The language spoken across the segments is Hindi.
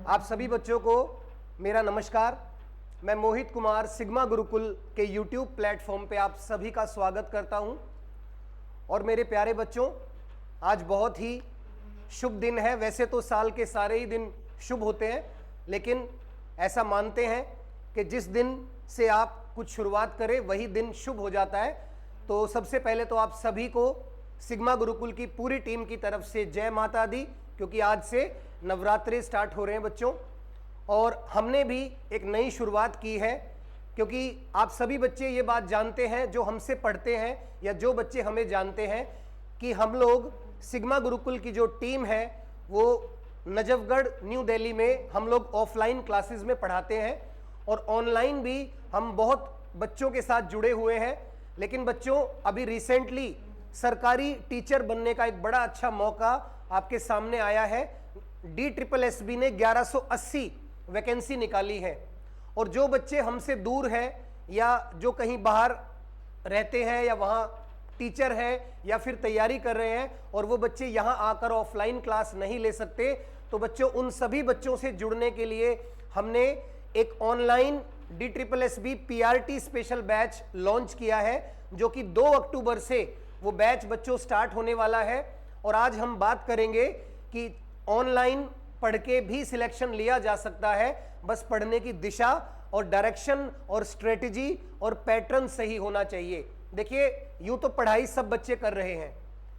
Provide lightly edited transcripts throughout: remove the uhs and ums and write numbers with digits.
आप सभी बच्चों को मेरा नमस्कार। मैं मोहित कुमार सिग्मा गुरुकुल के YouTube प्लेटफॉर्म पे आप सभी का स्वागत करता हूं। और मेरे प्यारे बच्चों, आज बहुत ही शुभ दिन है। वैसे तो साल के सारे ही दिन शुभ होते हैं, लेकिन ऐसा मानते हैं कि जिस दिन से आप कुछ शुरुआत करें वही दिन शुभ हो जाता है। तो सबसे पहले तो आप सभी को सिग्मा गुरुकुल की पूरी टीम की तरफ से जय माता दी, क्योंकि आज से नवरात्रि स्टार्ट हो रहे हैं बच्चों। और हमने भी एक नई शुरुआत की है, क्योंकि आप सभी बच्चे ये बात जानते हैं, जो हमसे पढ़ते हैं या जो बच्चे हमें जानते हैं, कि हम लोग सिग्मा गुरुकुल की जो टीम है वो नजफगढ़ न्यू दिल्ली में हम लोग ऑफलाइन क्लासेस में पढ़ाते हैं और ऑनलाइन भी हम बहुत बच्चों के साथ जुड़े हुए हैं। लेकिन बच्चों, अभी रिसेंटली सरकारी टीचर बनने का एक बड़ा अच्छा मौका आपके सामने आया है। DSSB ने 1180 वैकेंसी निकाली है, और जो बच्चे हमसे दूर हैं या जो कहीं बाहर रहते हैं या वहाँ टीचर हैं या फिर तैयारी कर रहे हैं और वो बच्चे यहाँ आकर ऑफलाइन क्लास नहीं ले सकते, तो बच्चों उन सभी बच्चों से जुड़ने के लिए हमने एक online DSSB PRT special batch launch किया है, जो कि 2 अक्टूबर से वो बैच बच्चों स्टार्ट होने वाला है। और आज हम बात करेंगे कि ऑनलाइन पढ़ के भी सिलेक्शन लिया जा सकता है, बस पढ़ने की दिशा और डायरेक्शन और स्ट्रेटजी और पैटर्न सही होना चाहिए। देखिए, यूं तो पढ़ाई सब बच्चे कर रहे हैं,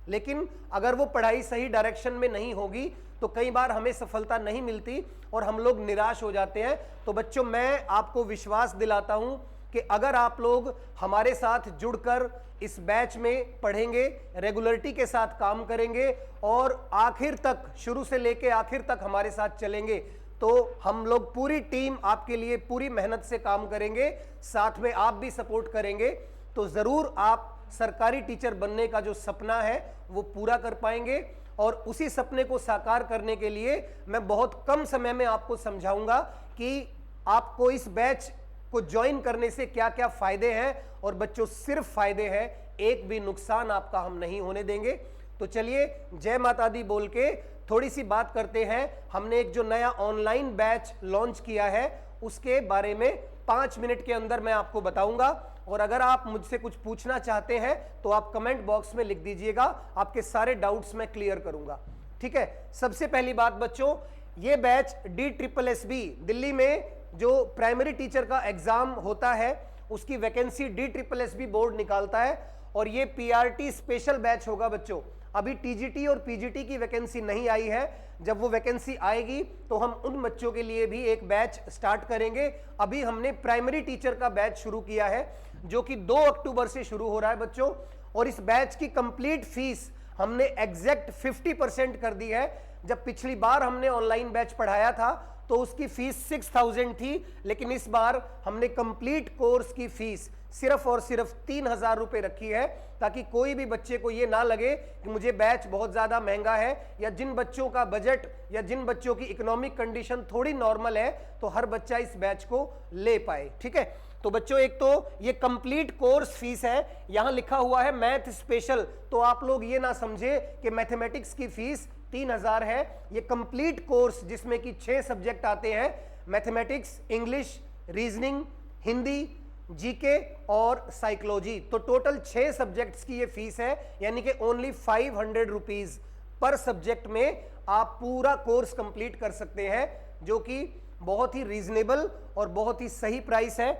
लेकिन अगर वो पढ़ाई सही डायरेक्शन में नहीं होगी तो कई बार हमें सफलता नहीं मिलती और हम लोग निराश हो जाते हैं। तो बच्चों, मैं आपको विश्वास दिलाता हूं कि अगर आप लोग हमारे साथ जुड़कर इस बैच में पढ़ेंगे, रेगुलरिटी के साथ काम करेंगे और आखिर तक, शुरू से लेके आखिर तक हमारे साथ चलेंगे, तो हम लोग पूरी टीम आपके लिए पूरी मेहनत से काम करेंगे, साथ में आप भी सपोर्ट करेंगे, तो जरूर आप सरकारी टीचर बनने का जो सपना है वो पूरा कर पाएंगे। और उसी सपने को साकार करने के लिए मैं बहुत कम समय में आपको समझाऊंगा कि आपको इस बैच को ज्वाइन करने से क्या क्या फायदे हैं। और बच्चों, सिर्फ फायदे हैं, एक भी नुकसान आपका हम नहीं होने देंगे। तो चलिए जय माता दी बोल के थोड़ी सी बात करते हैं। हमने एक जो नया ऑनलाइन बैच लॉन्च किया है उसके बारे में 5 मिनट के अंदर मैं आपको बताऊंगा। और अगर आप मुझसे कुछ पूछना चाहते हैं तो आप कमेंट बॉक्स में लिख दीजिएगा, आपके सारे डाउट्स मैं क्लियर करूंगा। ठीक है, सबसे पहली बात बच्चों, ये बैच DSSB दिल्ली में जो प्राइमरी टीचर का एग्जाम होता है उसकी वैकेंसी DSSB बोर्ड निकालता है, और ये PRT स्पेशल बैच होगा बच्चों। अभी TGT और PGT की वैकेंसी नहीं आई है, जब वो वैकेंसी आएगी तो हम उन बच्चों के लिए भी एक बैच स्टार्ट करेंगे। अभी हमने प्राइमरी टीचर का बैच शुरू किया है, जो कि 2 अक्टूबर से शुरू हो रहा है बच्चों। और इस बैच की कंप्लीट फीस हमने एग्जैक्ट 50% कर दी है। जब पिछली बार हमने ऑनलाइन बैच पढ़ाया था तो उसकी फीस 6000 थी, लेकिन इस बार हमने कंप्लीट कोर्स की फीस सिर्फ और सिर्फ 3000 रुपए रखी है, ताकि कोई भी बच्चे को ये ना लगे कि मुझे बैच बहुत ज्यादा महंगा है, या जिन बच्चों का बजट या जिन बच्चों की इकोनॉमिक कंडीशन थोड़ी नॉर्मल है तो हर बच्चा इस बैच को ले पाए। ठीक है, तो बच्चों, एक तो ये कंप्लीट कोर्स फीस है, यहां लिखा हुआ है मैथ स्पेशल, तो आप लोग ये ना समझे कि मैथमेटिक्स की फीस 3000 है। ये कंप्लीट कोर्स जिसमें कि 6 सब्जेक्ट आते हैं, mathematics, English, reasoning, Hindi, GK और साइकोलॉजी, तो टोटल 6 सब्जेक्ट्स की ये फीस है, यानी कि ओनली 500 रुपीज पर सब्जेक्ट में आप पूरा कोर्स कंप्लीट कर सकते हैं, जो कि बहुत ही रीजनेबल और बहुत ही सही प्राइस है।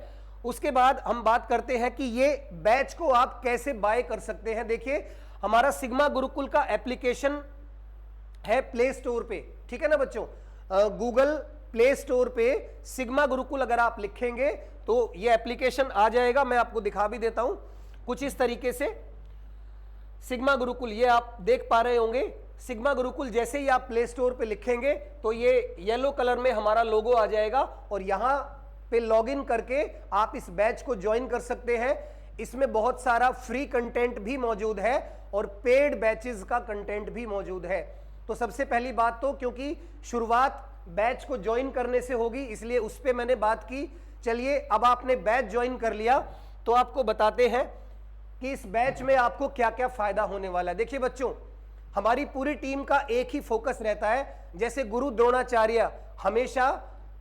उसके बाद हम बात करते हैं कि ये बैच को आप कैसे बाय कर सकते हैं। देखिए, हमारा सिग्मा गुरुकुल का एप्लीकेशन है प्ले स्टोर पे, ठीक है ना बच्चों। गूगल प्ले स्टोर पे सिग्मा गुरुकुल अगर आप लिखेंगे तो ये एप्लीकेशन आ जाएगा। मैं आपको दिखा भी देता हूं कुछ इस तरीके से। सिग्मा गुरुकुल ये आप देख पा रहे होंगे। सिग्मा गुरुकुल जैसे ही आप प्ले स्टोर पे लिखेंगे तो ये येलो कलर में हमारा लोगो आ जाएगा, और यहां पे लॉगिन करके आप इस बैच को ज्वाइन कर सकते हैं। इसमें बहुत सारा फ्री कंटेंट भी मौजूद है और पेड बैचेस का कंटेंट भी मौजूद है। तो सबसे पहली बात तो, क्योंकि शुरुआत बैच को ज्वाइन करने से होगी, इसलिए उस पर मैंने बात की। चलिए, अब आपने बैच ज्वाइन कर लिया तो आपको बताते हैं कि इस बैच में आपको क्या क्या फायदा होने वाला है। देखिए बच्चों, हमारी पूरी टीम का एक ही फोकस रहता है। जैसे गुरु द्रोणाचार्य हमेशा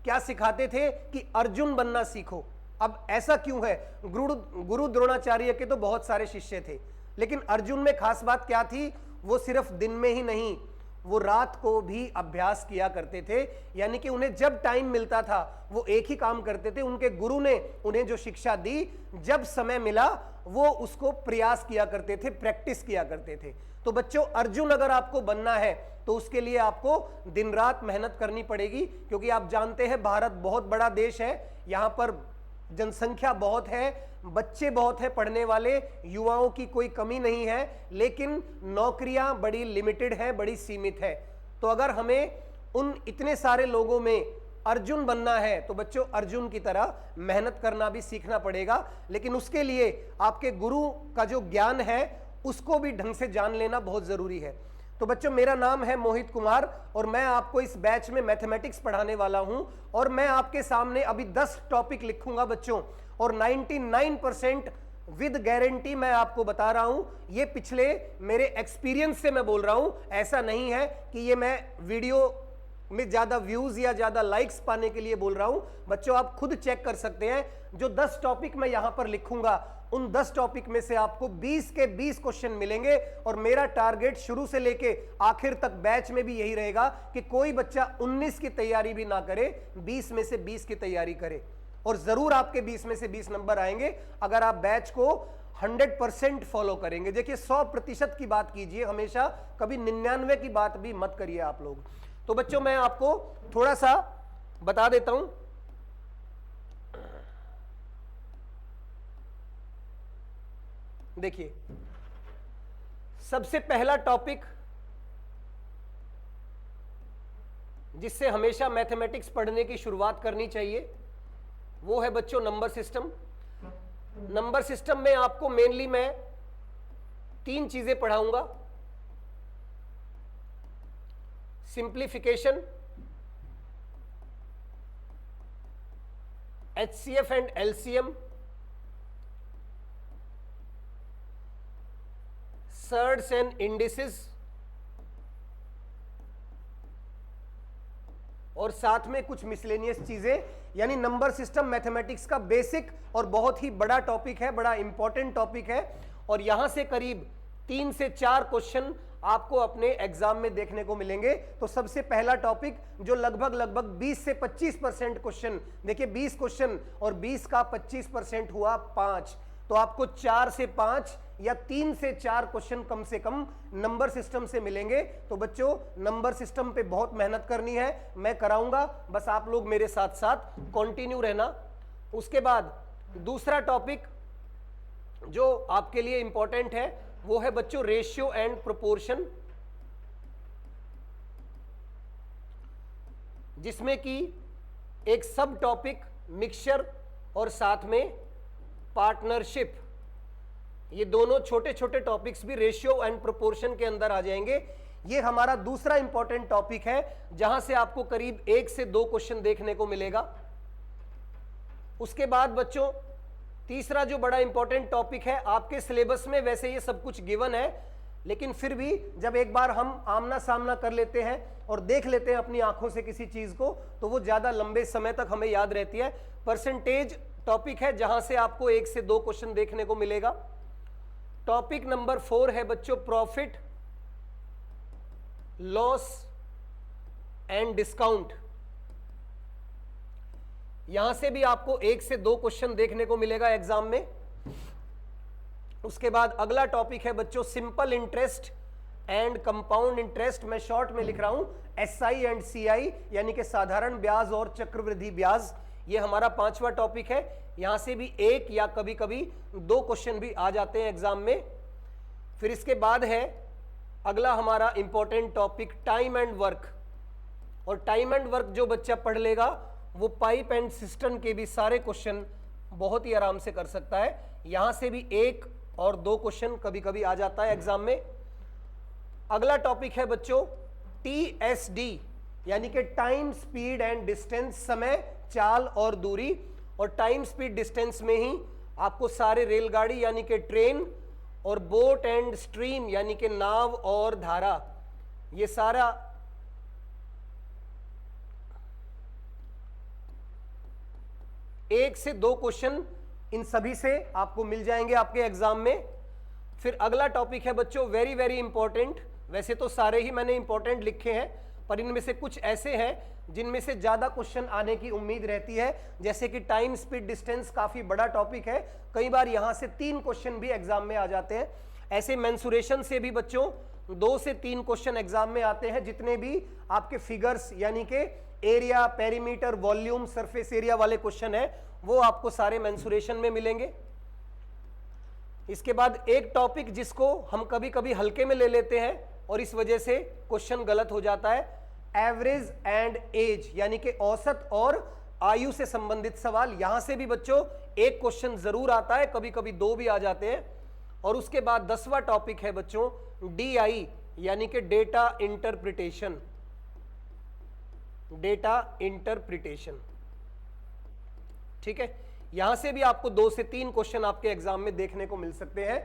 क्या सिखाते थे कि अर्जुन बनना सीखो। अब ऐसा क्यों है? गुरु द्रोणाचार्य के तो बहुत सारे शिष्य थे, लेकिन अर्जुन में खास बात क्या थी? वो सिर्फ दिन में ही नहीं, वो रात को भी अभ्यास किया करते थे। यानी कि उन्हें जब टाइम मिलता था वो एक ही काम करते थे। उनके गुरु ने उन्हें जो शिक्षा दी, जब समय मिला वो उसको प्रयास किया करते थे, प्रैक्टिस किया करते थे। तो बच्चों, अर्जुन अगर आपको बनना है तो उसके लिए आपको दिन रात मेहनत करनी पड़ेगी, क्योंकि आप जानते हैं भारत बहुत बड़ा देश है, यहाँ पर जनसंख्या बहुत है, बच्चे बहुत है पढ़ने वाले, युवाओं की कोई कमी नहीं है, लेकिन नौकरियां बड़ी लिमिटेड है, बड़ी सीमित है। तो अगर हमें उन इतने सारे लोगों में अर्जुन बनना है तो बच्चों अर्जुन की तरह मेहनत करना भी सीखना पड़ेगा। लेकिन उसके लिए आपके गुरु का जो ज्ञान है उसको भी ढंग से जान लेना बहुत जरूरी है। तो बच्चों, मेरा नाम है मोहित कुमार और मैं आपको इस बैच में मैथमेटिक्स पढ़ाने वाला हूं। और मैं आपके सामने अभी 10 टॉपिक लिखूंगा बच्चों, और 99% विद गारंटी मैं आपको बता रहा हूं, ये पिछले मेरे एक्सपीरियंस से मैं बोल रहा हूं। ऐसा नहीं है कि ये मैं वीडियो में ज्यादा व्यूज या ज्यादा लाइक्स पाने के लिए बोल रहा हूं। बच्चों, आप खुद चेक कर सकते हैं। जो 10 टॉपिक मैं यहां पर लिखूंगा, उन 10 टॉपिक में से आपको 20 के 20 क्वेश्चन मिलेंगे। और मेरा टारगेट शुरू से लेके आखिर तक बैच में भी यही रहेगा कि कोई बच्चा 19 की तैयारी भी ना करे, 20 में से 20 की तैयारी करे। और जरूर आपके 20 में से 20 नंबर आएंगे अगर आप बैच को 100% फॉलो करेंगे। देखिए, 100% की बात कीजिए हमेशा, कभी 99 की बात भी मत करिए आप लोग। तो बच्चों, मैं आपको थोड़ा सा बता देता हूं। देखिए, सबसे पहला टॉपिक जिससे हमेशा मैथमेटिक्स पढ़ने की शुरुआत करनी चाहिए वो है बच्चों नंबर सिस्टम। नंबर सिस्टम में आपको मेनली मैं 3 चीजें पढ़ाऊंगा: simplification, HCF and LCM, surds and indices, और साथ में कुछ मिसलेनियस चीजें। यानी नंबर सिस्टम मैथमेटिक्स का बेसिक और बहुत ही बड़ा टॉपिक है, बड़ा इंपॉर्टेंट टॉपिक है। और यहां से करीब 3 से 4 क्वेश्चन आपको अपने एग्जाम में देखने को मिलेंगे। तो सबसे पहला टॉपिक जो लगभग 20 से 25% क्वेश्चन, देखिए 20 क्वेश्चन और 20 का 25% हुआ 5, तो आपको 4 से 5 या 3 से 4 क्वेश्चन कम से कम नंबर सिस्टम से मिलेंगे। तो बच्चों, नंबर सिस्टम पे बहुत मेहनत करनी है, मैं कराऊंगा, बस आप लोग मेरे साथ साथ कंटिन्यू रहना। उसके बाद दूसरा टॉपिक जो आपके लिए इंपॉर्टेंट है वो है बच्चों रेशियो एंड प्रोपोर्शन, जिसमें कि एक सब टॉपिक मिक्सचर और साथ में पार्टनरशिप, ये दोनों छोटे छोटे टॉपिक्स भी रेशियो एंड प्रोपोर्शन के अंदर आ जाएंगे। ये हमारा दूसरा इंपॉर्टेंट टॉपिक है जहां से आपको करीब 1 से 2 क्वेश्चन देखने को मिलेगा। उसके बाद बच्चों तीसरा जो बड़ा इंपॉर्टेंट टॉपिक है, आपके सिलेबस में वैसे ये सब कुछ गिवन है, लेकिन फिर भी जब एक बार हम आमना सामना कर लेते हैं और देख लेते हैं अपनी आंखों से किसी चीज को, तो वो ज्यादा लंबे समय तक हमें याद रहती है। परसेंटेज टॉपिक है जहां से आपको 1 से 2 क्वेश्चन देखने को मिलेगा। टॉपिक नंबर 4 है बच्चों प्रॉफिट, लॉस एंड डिस्काउंट, यहां से भी आपको 1 से 2 क्वेश्चन देखने को मिलेगा एग्जाम में। उसके बाद अगला टॉपिक है बच्चों simple interest and compound interest, मैं शॉर्ट में लिख रहा हूं SI एंड CI, यानी कि साधारण ब्याज और चक्रवृद्धि ब्याज। ये हमारा 5वां टॉपिक है। यहां से भी 1 या कभी कभी 2 क्वेश्चन भी आ जाते हैं एग्जाम में। फिर इसके बाद है अगला हमारा important topic time and work, और टाइम एंड वर्क जो बच्चा पढ़ लेगा वो पाइप एंड सिस्टम के भी सारे क्वेश्चन बहुत ही आराम से कर सकता है। यहां से भी 1 और 2 क्वेश्चन कभी कभी आ जाता है एग्जाम में। अगला टॉपिक है बच्चों TSD, यानी कि टाइम स्पीड एंड डिस्टेंस, समय, चाल और दूरी। और टाइम स्पीड डिस्टेंस में ही आपको सारे रेलगाड़ी यानी कि ट्रेन और बोट एंड स्ट्रीम यानी कि नाव और धारा, ये सारा एक से दो क्वेश्चन इन सभी से आपको मिल जाएंगे आपके एग्जाम में। फिर अगला टॉपिक है बच्चों वेरी वेरी इंपॉर्टेंट, वैसे तो सारे ही मैंने इंपॉर्टेंट लिखे हैं पर इनमें से कुछ ऐसे हैं जिनमें से ज्यादा क्वेश्चन आने की उम्मीद रहती है, जैसे कि टाइम स्पीड डिस्टेंस काफी बड़ा टॉपिक है, कई बार यहां से 3 क्वेश्चन भी एग्जाम में आ जाते हैं। ऐसे मेंसुरेशन से भी बच्चों 2 से 3 क्वेश्चन एग्जाम में आते हैं। जितने भी आपके फिगर्स यानी कि area, perimeter, volume, surface area वाले क्वेश्चन है वो आपको सारे मेंसुरेशन में मिलेंगे। इसके बाद एक टॉपिक जिसको हम कभी कभी हल्के में ले लेते हैं और इस वजह से क्वेश्चन गलत हो जाता है, एवरेज एंड एज यानी कि औसत और आयु से संबंधित सवाल। यहां से भी बच्चों एक क्वेश्चन जरूर आता है, कभी कभी 2 भी आ जाते हैं। और उसके बाद 10वां टॉपिक है बच्चों DI यानी कि डेटा इंटरप्रिटेशन, डेटा इंटरप्रिटेशन, ठीक है। यहां से भी आपको 2 से 3 क्वेश्चन आपके एग्जाम में देखने को मिल सकते हैं।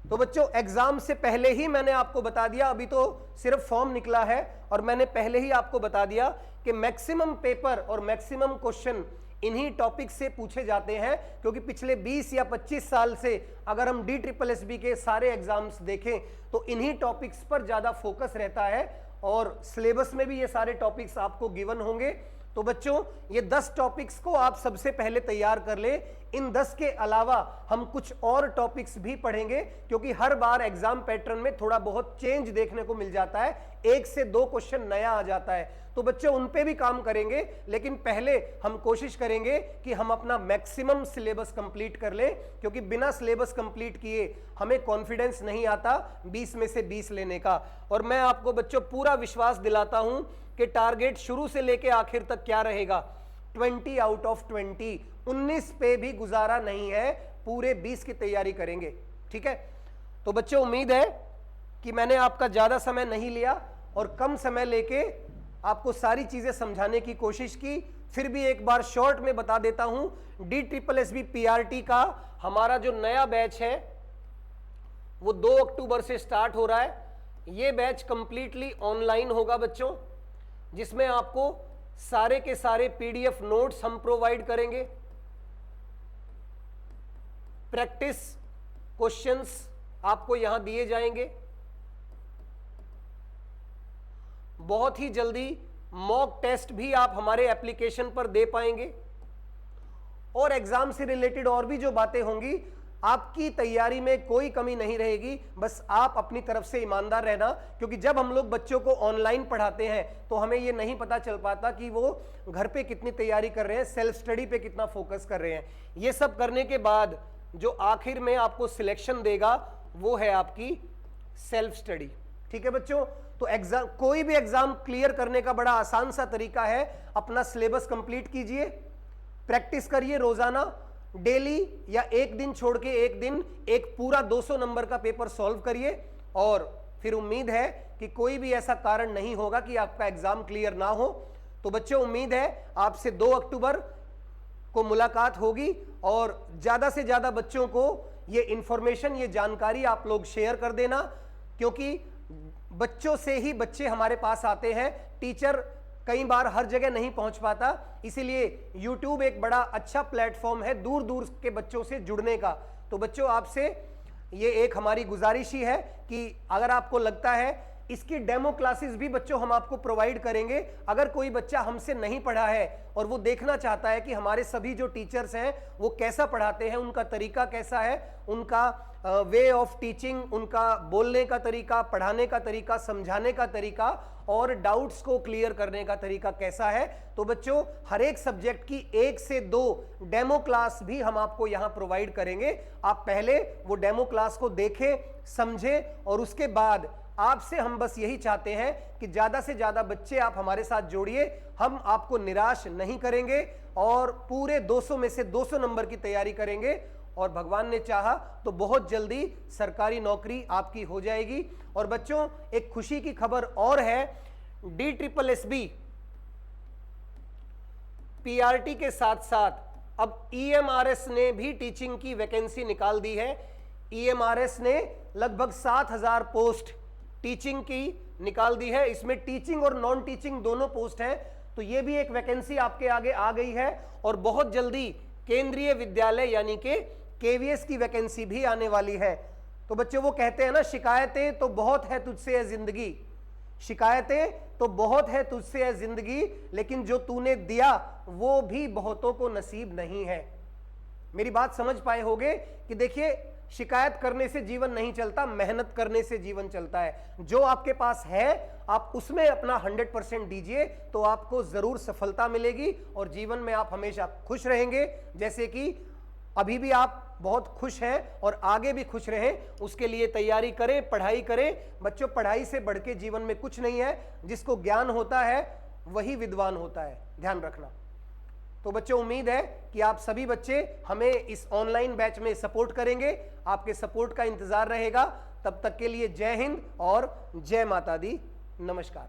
तो बच्चों एग्जाम से पहले ही मैंने आपको बता दिया, अभी तो सिर्फ फॉर्म निकला है और मैंने पहले ही आपको बता दिया कि मैक्सिमम पेपर और मैक्सिमम क्वेश्चन इन्हीं टॉपिक से पूछे जाते हैं, क्योंकि पिछले 20 या 25 साल से अगर हम DSSB के सारे एग्जाम्स देखें तो इन्हीं टॉपिक्स पर ज्यादा फोकस रहता है और सिलेबस में भी ये सारे टॉपिक्स आपको गिवन होंगे। तो बच्चों ये 10 टॉपिक्स को आप सबसे पहले तैयार कर ले। इन 10 के अलावा हम कुछ और टॉपिक्स भी पढ़ेंगे, क्योंकि हर बार एग्जाम पैटर्न में थोड़ा बहुत चेंज देखने को मिल जाता है, 1 से 2 क्वेश्चन नया आ जाता है। तो बच्चों उन पे भी काम करेंगे, लेकिन पहले हम कोशिश करेंगे कि हम अपना मैक्सिमम सिलेबस कंप्लीट कर ले, क्योंकि बिना सिलेबस कंप्लीट किए हमें कॉन्फिडेंस नहीं आता 20 में से 20 लेने का। और मैं आपको बच्चों पूरा विश्वास दिलाता हूं कि टारगेट शुरू से लेके आखिर तक क्या रहेगा, 20 आउट ऑफ 20, 19 पे भी गुजारा नहीं है, पूरे 20 की तैयारी करेंगे, ठीक है। तो बच्चों उम्मीद है कि मैंने आपका ज्यादा समय नहीं लिया और कम समय लेके आपको सारी चीजें समझाने की कोशिश की। फिर भी एक बार शॉर्ट में बता देता हूं, DSSB PRT का हमारा जो नया बैच है वो 2 अक्टूबर से स्टार्ट हो रहा है। ये बैच कंप्लीटली ऑनलाइन होगा बच्चों, जिसमें आपको सारे के सारे PDF नोट्स हम प्रोवाइड करेंगे, प्रैक्टिस क्वेश्चंस आपको यहां दिए जाएंगे, बहुत ही जल्दी मॉक टेस्ट भी आप हमारे एप्लीकेशन पर दे पाएंगे और एग्जाम से रिलेटेड और भी जो बातें होंगी आपकी तैयारी में कोई कमी नहीं रहेगी। बस आप अपनी तरफ से ईमानदार रहना, क्योंकि जब हम लोग बच्चों को ऑनलाइन पढ़ाते हैं तो हमें ये नहीं पता चल पाता कि वो घर पे कितनी तैयारी कर रहे हैं, सेल्फ स्टडी पे कितना फोकस कर रहे हैं। ये सब करने के बाद जो आखिर में आपको सिलेक्शन देगा वो है आपकी सेल्फ स्टडी, ठीक है बच्चों। तो एग्जाम, कोई भी एग्जाम क्लियर करने का बड़ा आसान सा तरीका है, अपना सिलेबस कंप्लीट कीजिए, प्रैक्टिस करिए रोजाना, डेली या एक दिन छोड़ के एक दिन एक पूरा 200 नंबर का पेपर सॉल्व करिए और फिर उम्मीद है कि कोई भी ऐसा कारण नहीं होगा कि आपका एग्जाम क्लियर ना हो। तो बच्चों उम्मीद है आपसे 2 अक्टूबर को मुलाकात होगी और ज्यादा से ज्यादा बच्चों को ये इंफॉर्मेशन, ये जानकारी आप लोग शेयर कर देना, क्योंकि बच्चों से ही बच्चे हमारे पास आते हैं, टीचर कई बार हर जगह नहीं पहुंच पाता, इसीलिए YouTube एक बड़ा अच्छा प्लेटफॉर्म है दूर दूर के बच्चों से जुड़ने का। तो बच्चों आपसे ये एक हमारी गुजारिश ही है कि अगर आपको लगता है इसकी डेमो क्लासेस भी बच्चों हम आपको प्रोवाइड करेंगे। अगर कोई बच्चा हमसे नहीं पढ़ा है और वो देखना चाहता है कि हमारे सभी जो टीचर्स हैं वो कैसा पढ़ाते हैं, उनका तरीका कैसा है, उनका वे ऑफ टीचिंग, उनका बोलने का तरीका, पढ़ाने का तरीका, समझाने का तरीका और डाउट्स को क्लियर करने का तरीका कैसा है, तो बच्चों हर एक सब्जेक्ट की 1 से 2 डेमो क्लास भी हम आपको यहां प्रोवाइड करेंगे। आप पहले वो डेमो क्लास को देखें, समझें और उसके बाद आपसे हम बस यही चाहते हैं कि ज्यादा से ज्यादा बच्चे आप हमारे साथ जोड़िए। हम आपको निराश नहीं करेंगे और पूरे 200 में से 200 नंबर की तैयारी करेंगे और भगवान ने चाहा तो बहुत जल्दी सरकारी नौकरी आपकी हो जाएगी। और बच्चों एक खुशी की खबर और है, DSSB PRT के साथ साथ अब EMRS ने भी टीचिंग की वैकेंसी निकाल दी है। EMRS ने लगभग 7,000 पोस्ट टीचिंग की निकाल दी है। इसमें टीचिंग और नॉन टीचिंग दोनों पोस्ट हैं, तो ये भी एक वैकेंसी आपके आगे आ गई है। और बहुत जल्दी केंद्रीय विद्यालय यानी कि KVS की वैकेंसी भी आने वाली है। तो बच्चों वो कहते हैं ना, शिकायतें तो बहुत है तुझसे है जिंदगी, शिकायतें तो बहुत है तुझसे है जिंदगी, लेकिन जो तूने दिया वो भी बहुतों को नसीब नहीं है। मेरी बात समझ पाए होगे कि देखिए, शिकायत करने से जीवन नहीं चलता, मेहनत करने से जीवन चलता है। जो आपके पास है आप उसमें अपना 100% दीजिए, तो आपको जरूर सफलता मिलेगी और जीवन में आप हमेशा खुश रहेंगे। जैसे कि अभी भी आप बहुत खुश हैं और आगे भी खुश रहें, उसके लिए तैयारी करें, पढ़ाई करें। बच्चों, पढ़ाई से बढ़ के जीवन में कुछ नहीं है। जिसको ज्ञान होता है वही विद्वान होता है, ध्यान रखना। तो बच्चों, उम्मीद है कि आप सभी बच्चे हमें इस ऑनलाइन बैच में सपोर्ट करेंगे। आपके सपोर्ट का इंतजार रहेगा। तब तक के लिए जय हिंद और जय माता दी। नमस्कार।